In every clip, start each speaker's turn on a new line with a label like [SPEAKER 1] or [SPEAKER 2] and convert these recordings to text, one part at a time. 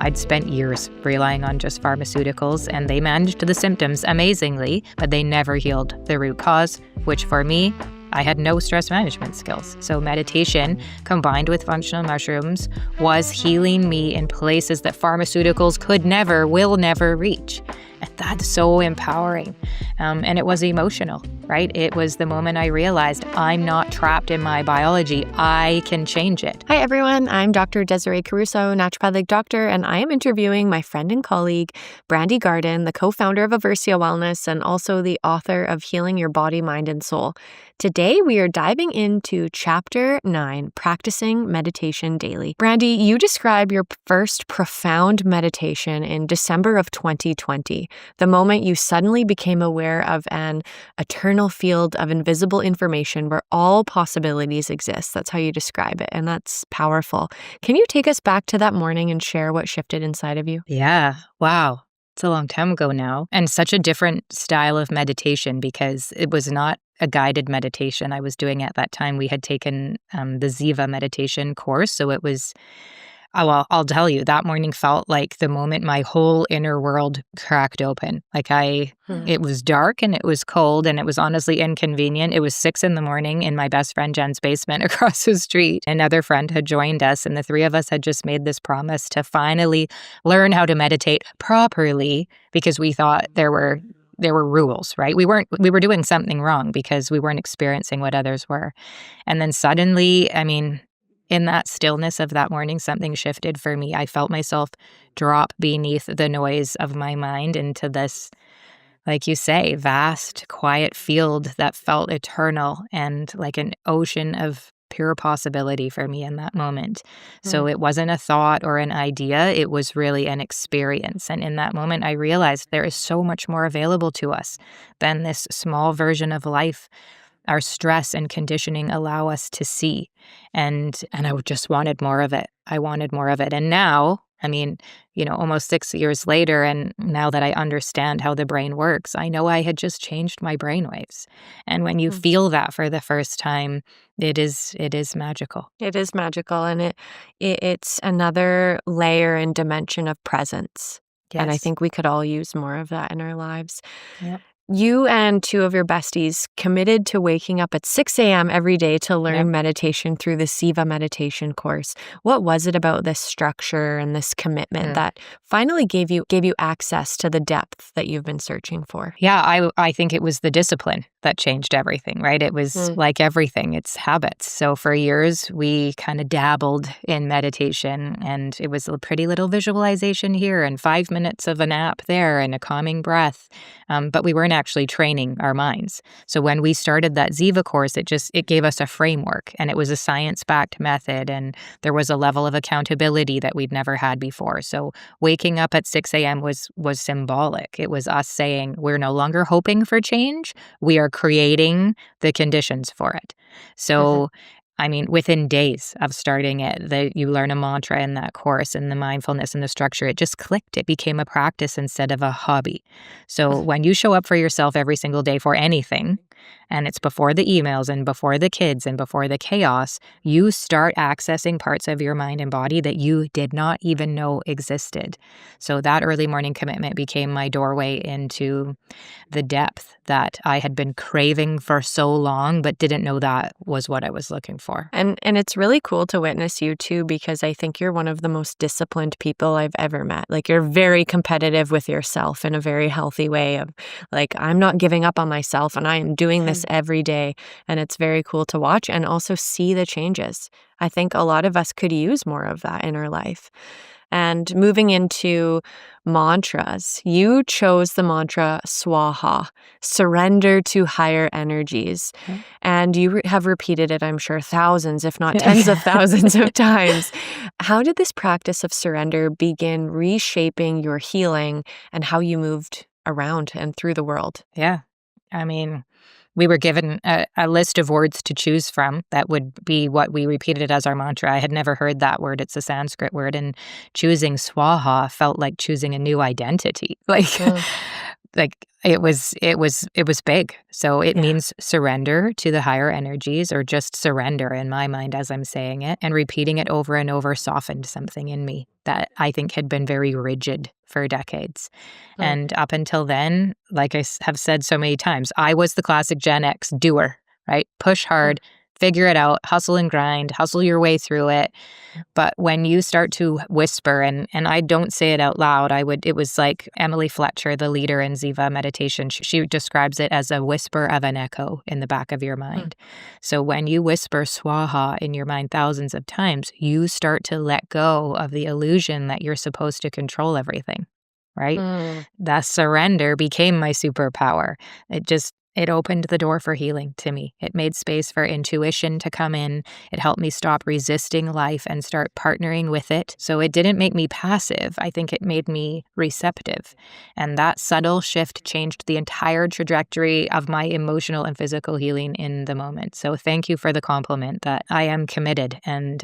[SPEAKER 1] I'd spent years relying on just pharmaceuticals, and they managed the symptoms amazingly, but they never healed the root cause, which for me, I had no stress management skills. So meditation combined with functional mushrooms was healing me in places that pharmaceuticals will never reach. And that's so empowering. And it was emotional, right? It was the moment I realized I'm not trapped in my biology. I can change it.
[SPEAKER 2] Hi, everyone. I'm Dr. Desiree Caruso, naturopathic doctor, and I am interviewing my friend and colleague, Brandi Garden, the co-founder of Aversia Wellness and also the author of Healing Your Body, Mind, and Soul. Today, we are diving into Chapter 9, Practicing Meditation Daily. Brandi, you describe your first profound meditation in December of 2020, the moment you suddenly became aware of an eternal field of invisible information where all possibilities exist. That's how you describe it, and that's powerful. Can you take us back to that morning and share what shifted inside of you?
[SPEAKER 1] Yeah. Wow. It's a long time ago now, and such a different style of meditation because it was not a guided meditation I was doing at that time. We had taken the Ziva meditation course, so it was, I'll tell you, that morning felt like the moment my whole inner world cracked open. It was dark and it was cold and it was honestly inconvenient. It was 6 a.m. in my best friend Jenn's basement across the street. Another friend had joined us, and the three of us had just made this promise to finally learn how to meditate properly because we thought there were rules, right? We were doing something wrong because we weren't experiencing what others were. And then suddenly, in that stillness of that morning, something shifted for me. I felt myself drop beneath the noise of my mind into this, like you say, vast, quiet field that felt eternal and like an ocean of pure possibility for me in that moment. So it wasn't a thought or an idea. It was really an experience. And in that moment, I realized there is so much more available to us than this small version of life our stress and conditioning allow us to see. And I just wanted more of it. I wanted more of it. And now, almost 6 years later, and now that I understand how the brain works, I know I had just changed my brainwaves. And when you feel that for the first time, it is magical.
[SPEAKER 2] It is magical, and it's another layer and dimension of presence.
[SPEAKER 1] Yes.
[SPEAKER 2] And I think we could all use more of that in our lives.
[SPEAKER 1] Yep.
[SPEAKER 2] You and 2 of your besties committed to waking up at 6 a.m. every day to learn meditation through the Ziva meditation course. What was it about this structure and this commitment that finally gave you access to the depth that you've been searching for?
[SPEAKER 1] Yeah, I think it was the discipline that changed everything, right? It was like everything, it's habits. So for years, we kind of dabbled in meditation, and it was a pretty little visualization here and 5 minutes of a nap there and a calming breath. But we weren't actually training our minds. So when we started that Ziva course, it gave us a framework, and it was a science-backed method, and there was a level of accountability that we'd never had before. So waking up at 6 a.m. was symbolic. It was us saying, we're no longer hoping for change. We are creating the conditions for it. So within days of starting it, you learn a mantra in that course, and the mindfulness and the structure, it just clicked. It became a practice instead of a hobby. So when you show up for yourself every single day for anything, and it's before the emails and before the kids and before the chaos, you start accessing parts of your mind and body that you did not even know existed. So that early morning commitment became my doorway into the depth that I had been craving for so long, but didn't know that was what I was looking for.
[SPEAKER 2] And it's really cool to witness you too, because I think you're one of the most disciplined people I've ever met. Like, you're very competitive with yourself in a very healthy way of like, I'm not giving up on myself and I am doing this every day. And it's very cool to watch and also see the changes. I think a lot of us could use more of that in our life. And moving into mantras, you chose the mantra Swaha, surrender to higher energies. And you have repeated it, I'm sure, thousands, if not tens of thousands of times. How did this practice of surrender begin reshaping your healing and how you moved around and through the world?
[SPEAKER 1] Yeah. We were given a list of words to choose from that would be what we repeated as our mantra. I had never heard that word. It's a Sanskrit word. And choosing Swaha felt like choosing a new identity. like, it was big. So it
[SPEAKER 2] Yeah.
[SPEAKER 1] means surrender to the higher energies, or just surrender in my mind as I'm saying it, and repeating it over and over softened something in me that I think had been very rigid for decades.
[SPEAKER 2] Mm,
[SPEAKER 1] And up until then, like have said so many times, I was the classic Gen X doer, right? Push
[SPEAKER 2] mm,
[SPEAKER 1] hard, figure it out, hustle and grind, hustle your way through it. But when you start to whisper, and I don't say it out loud, it was like Emily Fletcher, the leader in Ziva meditation, she describes it as a whisper of an echo in the back of your
[SPEAKER 2] mm,
[SPEAKER 1] mind. So when you whisper swaha in your mind thousands of times, you start to let go of the illusion that you're supposed to control everything, right?
[SPEAKER 2] mm.
[SPEAKER 1] That surrender became my superpower. It opened the door for healing to me. It made space for intuition to come in. It helped me stop resisting life and start partnering with it. So it didn't make me passive. I think it made me receptive. And that subtle shift changed the entire trajectory of my emotional and physical healing in the moment. So thank you for the compliment that I am committed, and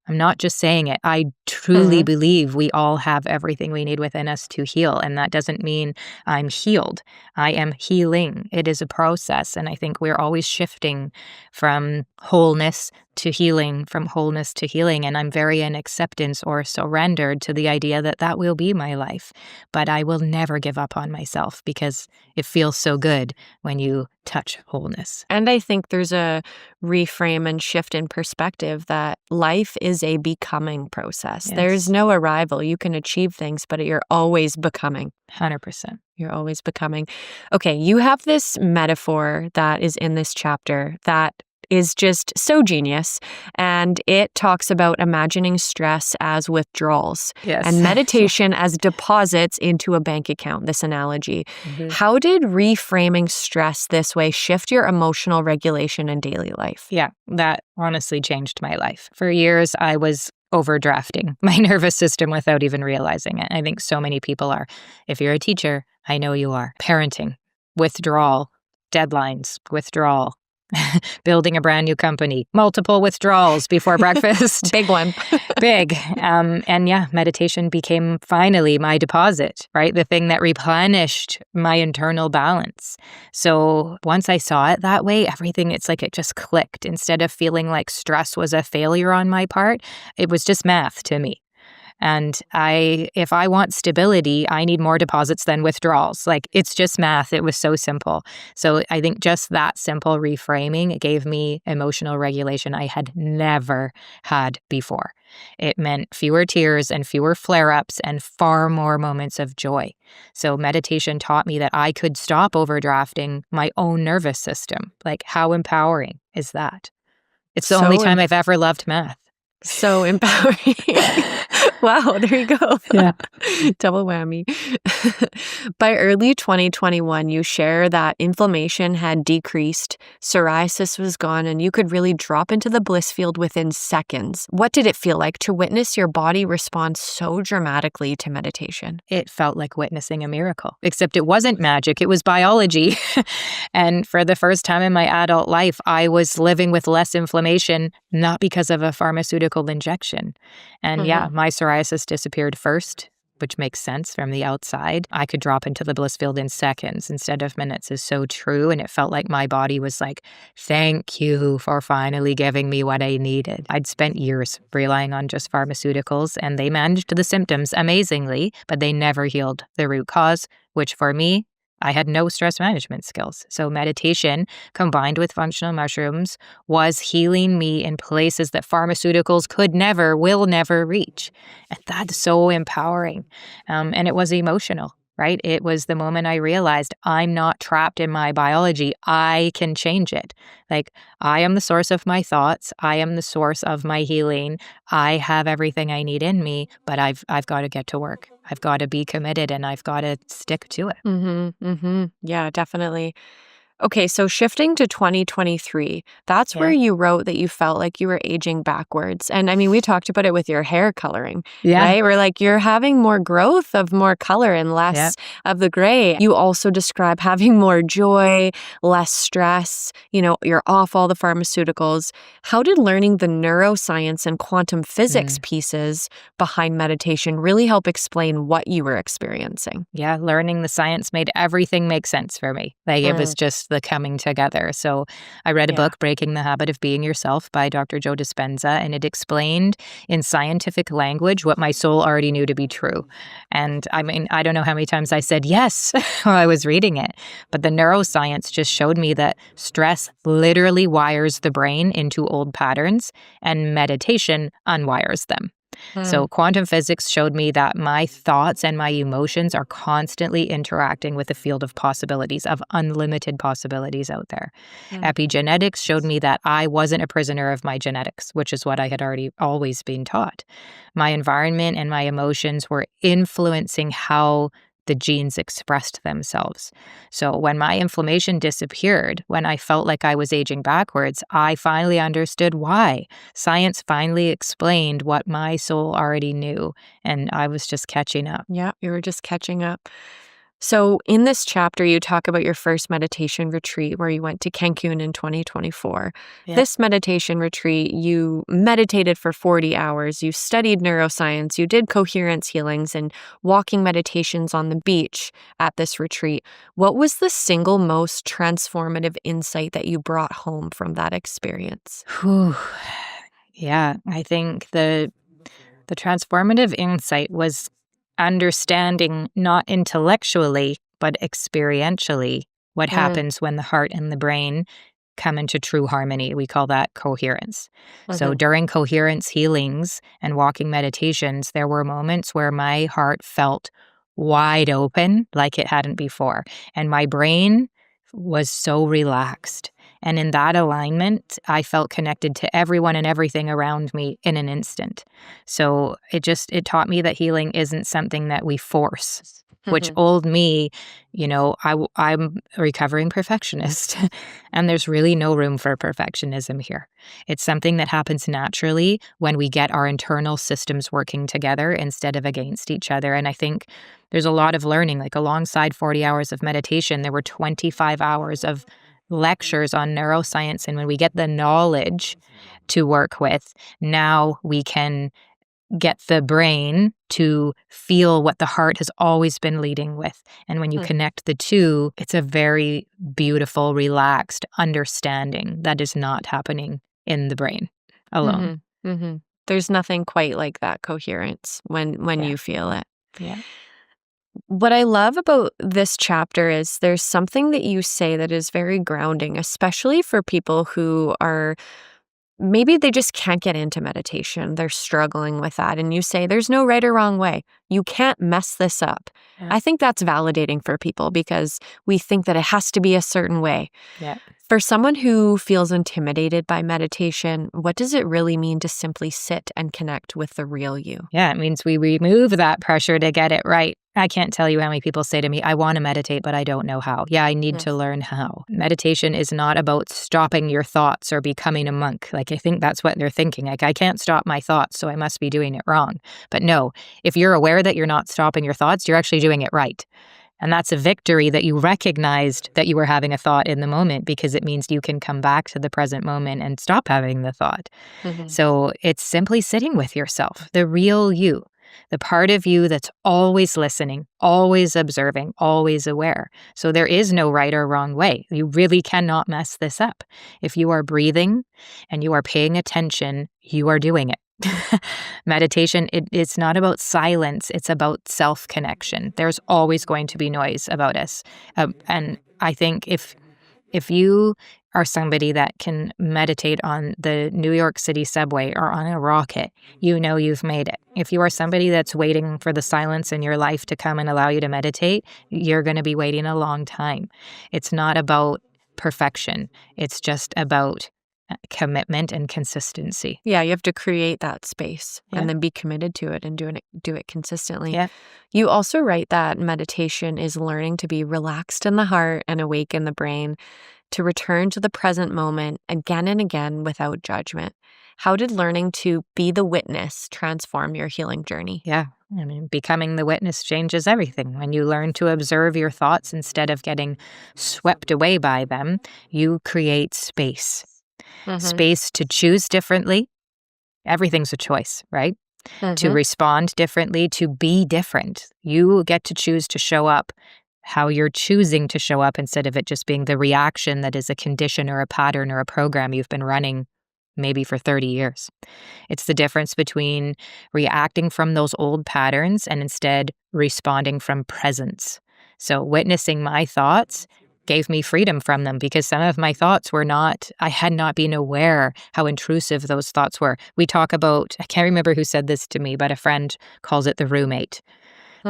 [SPEAKER 1] I'm not just saying it. I truly
[SPEAKER 2] Mhm.
[SPEAKER 1] believe we all have everything we need within us to heal. And that doesn't mean I'm healed. I am healing. It is a process. And I think we're always shifting from wholeness to healing, from wholeness to healing. And I'm very in acceptance or surrendered to the idea that that will be my life. But I will never give up on myself, because it feels so good when you touch wholeness.
[SPEAKER 2] And I think there's a reframe and shift in perspective that life is a becoming process. There's
[SPEAKER 1] Yes,
[SPEAKER 2] no arrival. You can achieve things, but you're always becoming.
[SPEAKER 1] 100%.
[SPEAKER 2] You're always becoming. Okay, you have this metaphor that is in this chapter that is just so genius. And it talks about imagining stress as withdrawals
[SPEAKER 1] Yes.
[SPEAKER 2] and meditation as deposits into a bank account, this analogy.
[SPEAKER 1] Mhm.
[SPEAKER 2] How did reframing stress this way shift your emotional regulation in daily life?
[SPEAKER 1] Yeah, that honestly changed my life. For years, I was overdrafting my nervous system without even realizing it. I think so many people are. If you're a teacher, I know you are. Parenting, withdrawal, deadlines, withdrawal, building a brand new company, multiple withdrawals before breakfast.
[SPEAKER 2] Big one.
[SPEAKER 1] Big. And yeah, meditation became finally my deposit, right? The thing that replenished my internal balance. So once I saw it that way, everything, it's like it just clicked. Instead of feeling like stress was a failure on my part, it was just math to me. And if I want stability, I need more deposits than withdrawals. Like, it's just math. It was so simple. So I think just that simple reframing gave me emotional regulation I had never had before. It meant fewer tears and fewer flare-ups and far more moments of joy. So meditation taught me that I could stop overdrafting my own nervous system. Like, how empowering is that? It's the only
[SPEAKER 2] So
[SPEAKER 1] time I've ever loved math.
[SPEAKER 2] So empowering. Wow, there you go.
[SPEAKER 1] Yeah.
[SPEAKER 2] Double whammy. By early 2021, you share that inflammation had decreased, psoriasis was gone, and you could really drop into the bliss field within seconds. What did it feel like to witness your body respond so dramatically to meditation?
[SPEAKER 1] It felt like witnessing a miracle, except it wasn't magic, it was biology. And for the first time in my adult life, I was living with less inflammation, not because of a pharmaceutical injection. And yeah,
[SPEAKER 2] Mhm.
[SPEAKER 1] my psoriasis disappeared first, which makes sense from the outside. I could drop into the bliss field in seconds instead of minutes is so true. And it felt like my body was like, thank you for finally giving me what I needed. I'd spent years relying on just pharmaceuticals, and they managed the symptoms amazingly, but they never healed the root cause, which for me, I had no stress management skills. So meditation combined with functional mushrooms was healing me in places that pharmaceuticals will never reach. And that's so empowering. And it was emotional, right? It was the moment I realized I'm not trapped in my biology. I can change it. Like, I am the source of my thoughts. I am the source of my healing. I have everything I need in me, but I've got to get to work. I've got to be committed, and I've got to stick to it.
[SPEAKER 2] Yeah, definitely. Okay, so shifting to 2023, that's where
[SPEAKER 1] Yeah.
[SPEAKER 2] you wrote that you felt like you were aging backwards. And I mean, we talked about it with your hair coloring,
[SPEAKER 1] Yeah.
[SPEAKER 2] right? We're like, you're having more growth of more color and
[SPEAKER 1] Yeah.
[SPEAKER 2] less of the gray. You also describe having more joy, less stress, you're off all the pharmaceuticals. How did learning the neuroscience and quantum physics
[SPEAKER 1] Mm.
[SPEAKER 2] pieces behind meditation really help explain what you were experiencing?
[SPEAKER 1] Yeah, learning the science made everything make sense for me. Like, it was
[SPEAKER 2] Mm,
[SPEAKER 1] just the coming together. So I read a
[SPEAKER 2] yeah.
[SPEAKER 1] book, Breaking the Habit of Being Yourself by Dr. Joe Dispenza, and it explained in scientific language what my soul already knew to be true. And I mean, I don't know how many times I said yes while I was reading it, but the neuroscience just showed me that stress literally wires the brain into old patterns, and meditation unwires them.
[SPEAKER 2] Mm,
[SPEAKER 1] So, quantum physics showed me that my thoughts and my emotions are constantly interacting with a field of possibilities, of unlimited possibilities out there.
[SPEAKER 2] mm,
[SPEAKER 1] Epigenetics showed me that I wasn't a prisoner of my genetics, which is what I had already always been taught. My environment and my emotions were influencing how the genes expressed themselves. So when my inflammation disappeared, when I felt like I was aging backwards, I finally understood why. Science finally explained what my soul already knew, and I was just catching up.
[SPEAKER 2] yeah, you were just catching up. So, in this chapter, you talk about your first meditation retreat where you went to Cancun in 2024.
[SPEAKER 1] Yeah.
[SPEAKER 2] This meditation retreat, you meditated for 40 hours, you studied neuroscience, you did coherence healings and walking meditations on the beach at this retreat. What was the single most transformative insight that you brought home from that experience?
[SPEAKER 1] Whew. Yeah, I think the transformative insight was understanding not intellectually, but experientially what
[SPEAKER 2] Mm,
[SPEAKER 1] happens when the heart and the brain come into true harmony. We call that coherence. So
[SPEAKER 2] mhm,
[SPEAKER 1] during coherence healings and walking meditations, there were moments where my heart felt wide open like it hadn't before. And my brain was so relaxed. And in that alignment, I felt connected to everyone and everything around me in an instant. So it taught me that healing isn't something that we force, which
[SPEAKER 2] mhm,
[SPEAKER 1] old me, I'm a recovering perfectionist, and there's really no room for perfectionism here. It's something that happens naturally when we get our internal systems working together instead of against each other. And I think there's a lot of learning, like alongside 40 hours of meditation, there were 25 hours of lectures on neuroscience. And when we get the knowledge to work with, now we can get the brain to feel what the heart has always been leading with. And when you
[SPEAKER 2] mm,
[SPEAKER 1] connect the two, it's a very beautiful, relaxed understanding that is not happening in the brain alone.
[SPEAKER 2] mhm, mhm. There's nothing quite like that coherence when
[SPEAKER 1] Yeah.
[SPEAKER 2] you feel it.
[SPEAKER 1] Yeah.
[SPEAKER 2] What I love about this chapter is there's something that you say that is very grounding, especially for people who are maybe they just can't get into meditation. They're struggling with that. And you say there's no right or wrong way. You can't mess this up.
[SPEAKER 1] Yeah.
[SPEAKER 2] I think that's validating for people because we think that it has to be a certain way.
[SPEAKER 1] Yeah.
[SPEAKER 2] For someone who feels intimidated by meditation, what does it really mean to simply sit and connect with the real you?
[SPEAKER 1] Yeah, it means we remove that pressure to get it right. I can't tell you how many people say to me, I want to meditate, but I don't know how. Yeah, I need to learn how. Meditation is not about stopping your thoughts or becoming a monk. Like, I think that's what they're thinking. Like, I can't stop my thoughts, so I must be doing it wrong. But no, if you're aware that you're not stopping your thoughts, you're actually doing it right. And that's a victory that you recognized that you were having a thought in the moment because it means you can come back to the present moment and stop having the thought.
[SPEAKER 2] Mhm,
[SPEAKER 1] So it's simply sitting with yourself, the real you, the part of you that's always listening, always observing, always aware. So there is no right or wrong way. You really cannot mess this up. If you are breathing and you are paying attention, you are doing it. Meditation, it's not about silence, it's about self connection. There's always going to be noise about us. And I think if you are somebody that can meditate on the New York City subway or on a rocket, you know you've made it. If you are somebody that's waiting for the silence in your life to come and allow you to meditate, you're going to be waiting a long time. It's not about perfection. It's just about commitment and consistency.
[SPEAKER 2] Yeah, you have to create that space
[SPEAKER 1] Yeah.
[SPEAKER 2] and then be committed to it and do it consistently.
[SPEAKER 1] Yeah.
[SPEAKER 2] You also write that meditation is learning to be relaxed in the heart and awake in the brain, to return to the present moment again and again without judgment. How did learning to be the witness transform your healing journey?
[SPEAKER 1] Yeah. I mean, becoming the witness changes everything. When you learn to observe your thoughts instead of getting swept away by them, you create space.
[SPEAKER 2] Mm-hmm.
[SPEAKER 1] Space to choose differently. Everything's a choice, right? To
[SPEAKER 2] Mm-hmm.
[SPEAKER 1] respond differently, to be different. You get to choose to show up how you're choosing to show up instead of it just being the reaction that is a condition or a pattern or a program you've been running maybe for 30 years. It's the difference between reacting from those old patterns and instead responding from presence. So witnessing my thoughts gave me freedom from them because some of my thoughts were not, I had not been aware how intrusive those thoughts were. We talk about, I can't remember who said this to me, but a friend calls it the roommate.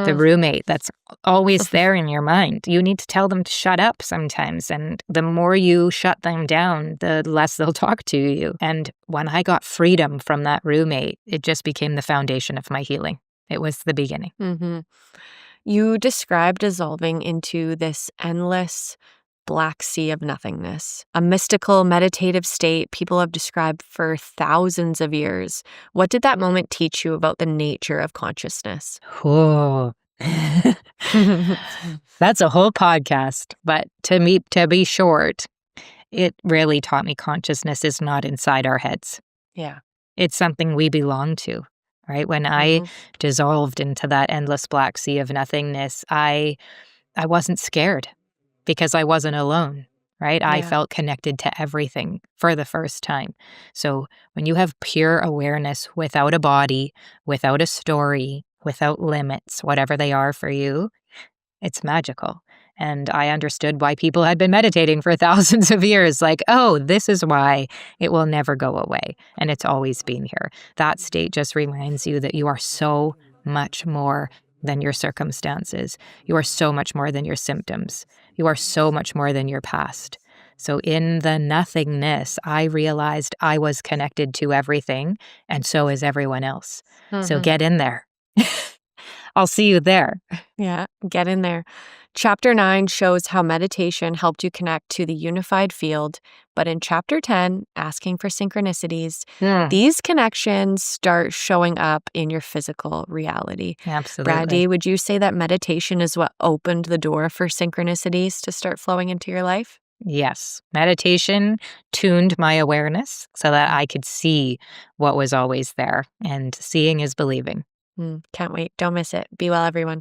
[SPEAKER 1] The roommate that's always there in your mind. You need to tell them to shut up sometimes. And the more you shut them down, the less they'll talk to you. And when I got freedom from that roommate, it just became the foundation of my healing. It was the beginning.
[SPEAKER 2] Mm-hmm. You describe dissolving into this endless black sea of nothingness, a mystical meditative state people have described for thousands of years. What did that moment teach you about the nature of consciousness?
[SPEAKER 1] Oh, that's a whole podcast. But to be short, it really taught me consciousness is not inside our heads.
[SPEAKER 2] Yeah.
[SPEAKER 1] It's something we belong to, right? When I
[SPEAKER 2] Mm-hmm.
[SPEAKER 1] dissolved into that endless black sea of nothingness, I wasn't scared because I wasn't alone, right? I
[SPEAKER 2] Yeah.
[SPEAKER 1] felt connected to everything for the first time. So when you have pure awareness without a body, without a story, without limits, whatever they are for you, it's magical. And I understood why people had been meditating for thousands of years. Like, oh, this is why it will never go away. And it's always been here. That state just reminds you that you are so much more than your circumstances. You are so much more than your symptoms. You are so much more than your past. So in the nothingness, I realized I was connected to everything, and so is everyone else. So
[SPEAKER 2] Mm-hmm.
[SPEAKER 1] get in there. I'll see you there.
[SPEAKER 2] Yeah, get in there. Chapter 9 shows how meditation helped you connect to the unified field. But in Chapter 10, asking for synchronicities, these connections start showing up in your physical reality.
[SPEAKER 1] Absolutely.
[SPEAKER 2] Brandi, would you say that meditation is what opened the door for synchronicities to start flowing into your life?
[SPEAKER 1] Yes. Meditation tuned my awareness so that I could see what was always there. And seeing is believing.
[SPEAKER 2] Can't wait. Don't miss it. Be well, everyone.